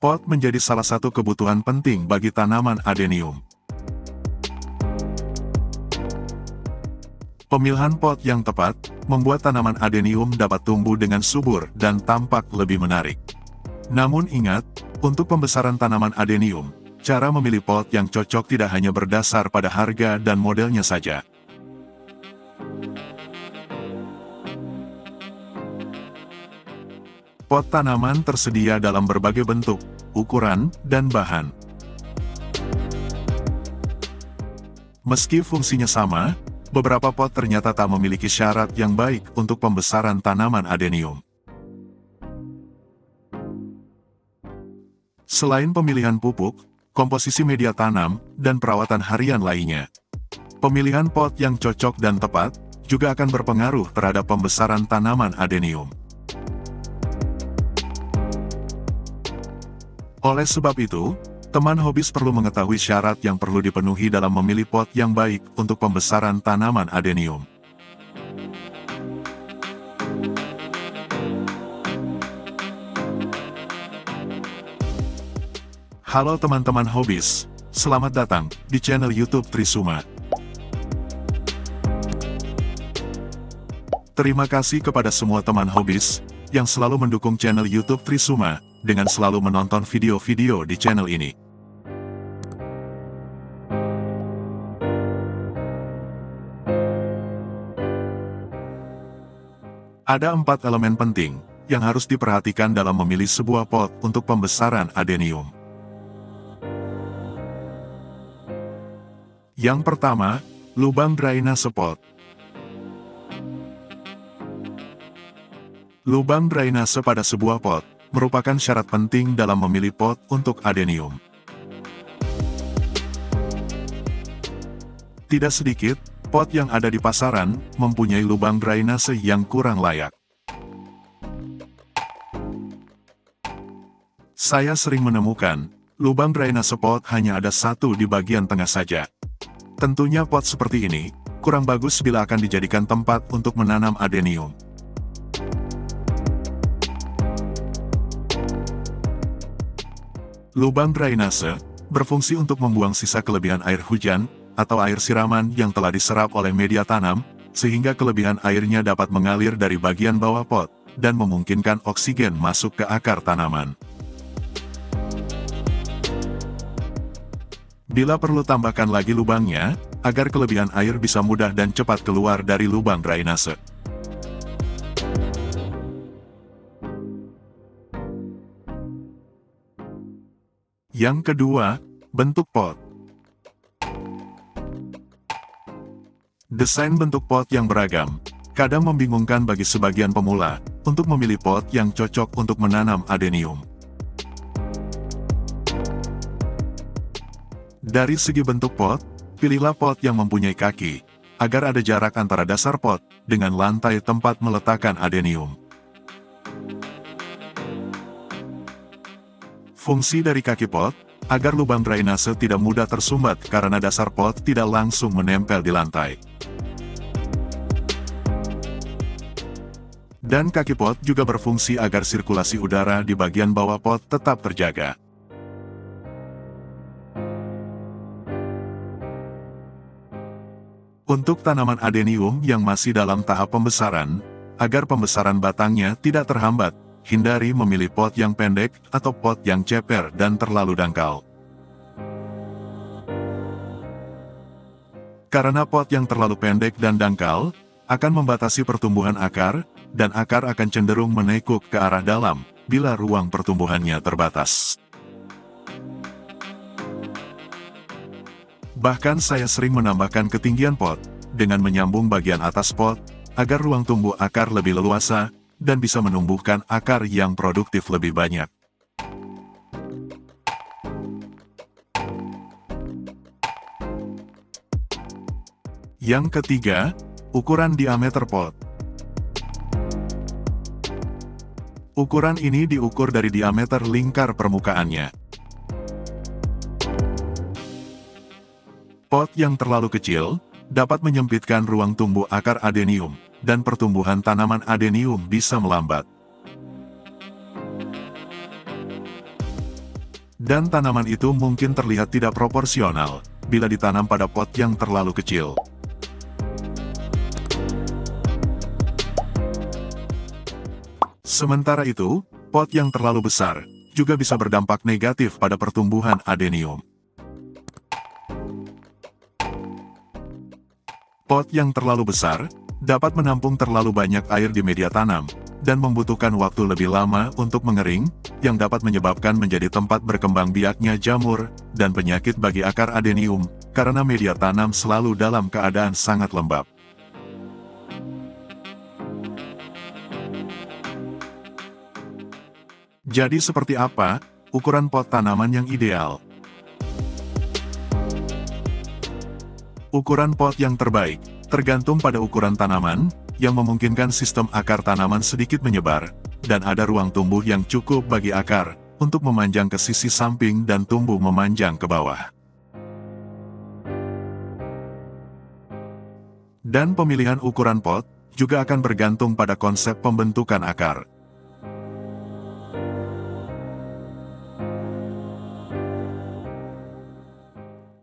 Pot menjadi salah satu kebutuhan penting bagi tanaman adenium. Pemilihan pot yang tepat membuat tanaman adenium dapat tumbuh dengan subur dan tampak lebih menarik. Namun ingat, untuk pembesaran tanaman adenium, cara memilih pot yang cocok tidak hanya berdasar pada harga dan modelnya saja. Pot tanaman tersedia dalam berbagai bentuk, ukuran, dan bahan. Meski fungsinya sama, beberapa pot ternyata tak memiliki syarat yang baik untuk pembesaran tanaman adenium. Selain pemilihan pupuk, komposisi media tanam, dan perawatan harian lainnya, pemilihan pot yang cocok dan tepat juga akan berpengaruh terhadap pembesaran tanaman adenium. Oleh sebab itu, teman hobis perlu mengetahui syarat yang perlu dipenuhi dalam memilih pot yang baik untuk pembesaran tanaman adenium. Halo teman-teman hobis, selamat datang di channel YouTube Trisuma. Terima kasih kepada semua teman hobis yang selalu mendukung channel YouTube Trisuma dengan selalu menonton video-video di channel ini. Ada 4 elemen penting yang harus diperhatikan dalam memilih sebuah pot untuk pembesaran adenium. Yang pertama, lubang drainase pot. Lubang drainase pada sebuah pot merupakan syarat penting dalam memilih pot untuk adenium. Tidak sedikit pot yang ada di pasaran mempunyai lubang drainase yang kurang layak. Saya sering menemukan lubang drainase pot hanya ada satu di bagian tengah saja. Tentunya pot seperti ini kurang bagus bila akan dijadikan tempat untuk menanam adenium. Lubang drainase berfungsi untuk membuang sisa kelebihan air hujan atau air siraman yang telah diserap oleh media tanam, sehingga kelebihan airnya dapat mengalir dari bagian bawah pot dan memungkinkan oksigen masuk ke akar tanaman. Bila perlu tambahkan lagi lubangnya, agar kelebihan air bisa mudah dan cepat keluar dari lubang drainase. Yang kedua, bentuk pot. Desain bentuk pot yang beragam kadang membingungkan bagi sebagian pemula untuk memilih pot yang cocok untuk menanam adenium. Dari segi bentuk pot, pilihlah pot yang mempunyai kaki, agar ada jarak antara dasar pot dengan lantai tempat meletakkan adenium. Fungsi dari kaki pot, agar lubang drainase tidak mudah tersumbat karena dasar pot tidak langsung menempel di lantai. Dan kaki pot juga berfungsi agar sirkulasi udara di bagian bawah pot tetap terjaga. Untuk tanaman adenium yang masih dalam tahap pembesaran, agar pembesaran batangnya tidak terhambat, hindari memilih pot yang pendek atau pot yang ceper dan terlalu dangkal. Karena pot yang terlalu pendek dan dangkal akan membatasi pertumbuhan akar, dan akar akan cenderung menekuk ke arah dalam bila ruang pertumbuhannya terbatas. Bahkan saya sering menambahkan ketinggian pot dengan menyambung bagian atas pot agar ruang tumbuh akar lebih leluasa dan bisa menumbuhkan akar yang produktif lebih banyak. Yang ketiga, ukuran diameter pot. Ukuran ini diukur dari diameter lingkar permukaannya. Pot yang terlalu kecil dapat menyempitkan ruang tumbuh akar adenium, dan pertumbuhan tanaman adenium bisa melambat. Dan tanaman itu mungkin terlihat tidak proporsional bila ditanam pada pot yang terlalu kecil. Sementara itu, pot yang terlalu besar juga bisa berdampak negatif pada pertumbuhan adenium. Pot yang terlalu besar dapat menampung terlalu banyak air di media tanam dan membutuhkan waktu lebih lama untuk mengering, yang dapat menyebabkan menjadi tempat berkembang biaknya jamur dan penyakit bagi akar adenium, karena media tanam selalu dalam keadaan sangat lembab. Jadi seperti apa ukuran pot tanaman yang ideal? Ukuran pot yang terbaik tergantung pada ukuran tanaman, yang memungkinkan sistem akar tanaman sedikit menyebar, dan ada ruang tumbuh yang cukup bagi akar untuk memanjang ke sisi samping dan tumbuh memanjang ke bawah. Dan pemilihan ukuran pot juga akan bergantung pada konsep pembentukan akar.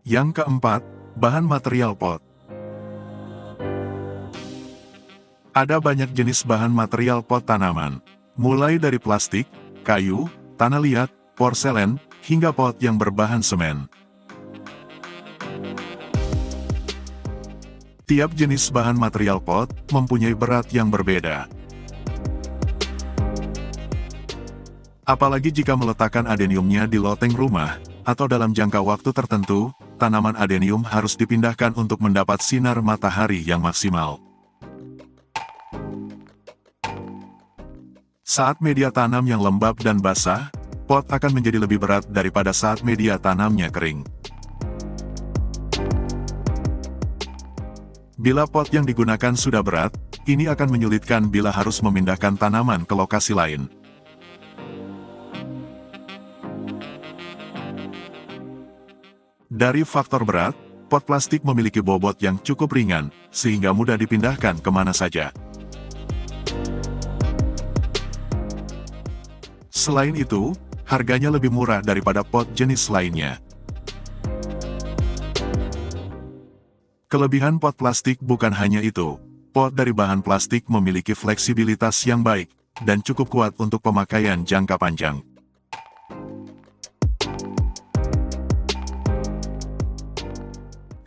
Yang keempat, bahan material pot. Ada banyak jenis bahan material pot tanaman, mulai dari plastik, kayu, tanah liat, porselen, hingga pot yang berbahan semen. Tiap jenis bahan material pot mempunyai berat yang berbeda. Apalagi jika meletakkan adeniumnya di loteng rumah, atau dalam jangka waktu tertentu, tanaman adenium harus dipindahkan untuk mendapat sinar matahari yang maksimal. Saat media tanam yang lembab dan basah, pot akan menjadi lebih berat daripada saat media tanamnya kering. Bila pot yang digunakan sudah berat, ini akan menyulitkan bila harus memindahkan tanaman ke lokasi lain. Dari faktor berat, pot plastik memiliki bobot yang cukup ringan, sehingga mudah dipindahkan kemana saja. Selain itu, harganya lebih murah daripada pot jenis lainnya. Kelebihan pot plastik bukan hanya itu. Pot dari bahan plastik memiliki fleksibilitas yang baik, dan cukup kuat untuk pemakaian jangka panjang.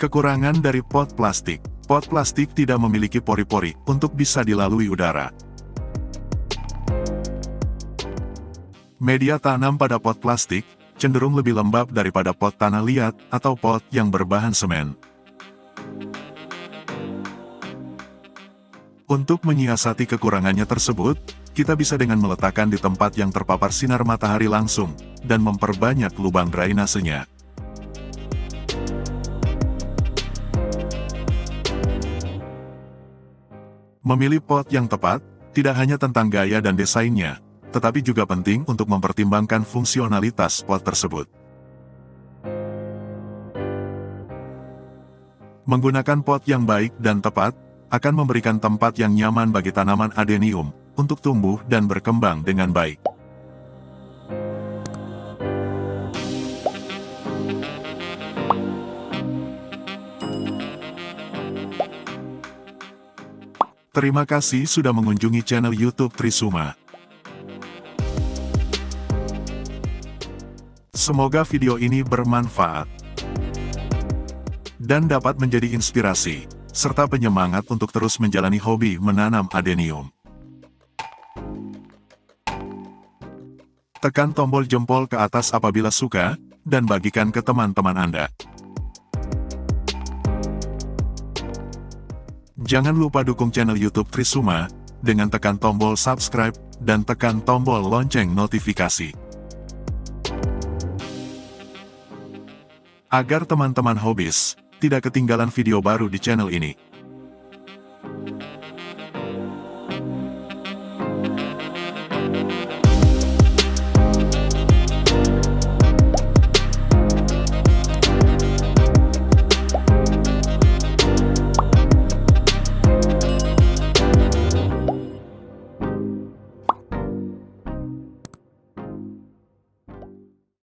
Kekurangan dari pot plastik. Pot plastik tidak memiliki pori-pori untuk bisa dilalui udara. Media tanam pada pot plastik cenderung lebih lembab daripada pot tanah liat atau pot yang berbahan semen. Untuk menyiasati kekurangannya tersebut, kita bisa dengan meletakkan di tempat yang terpapar sinar matahari langsung, dan memperbanyak lubang drainasenya. Memilih pot yang tepat, tidak hanya tentang gaya dan desainnya, tetapi juga penting untuk mempertimbangkan fungsionalitas pot tersebut. Menggunakan pot yang baik dan tepat, akan memberikan tempat yang nyaman bagi tanaman adenium, untuk tumbuh dan berkembang dengan baik. Terima kasih sudah mengunjungi channel YouTube Trisuma. Semoga video ini bermanfaat dan dapat menjadi inspirasi, serta penyemangat untuk terus menjalani hobi menanam adenium. Tekan tombol jempol ke atas apabila suka, dan bagikan ke teman-teman Anda. Jangan lupa dukung channel YouTube Trisuma, dengan tekan tombol subscribe, dan tekan tombol lonceng notifikasi. Agar teman-teman hobis tidak ketinggalan video baru di channel ini.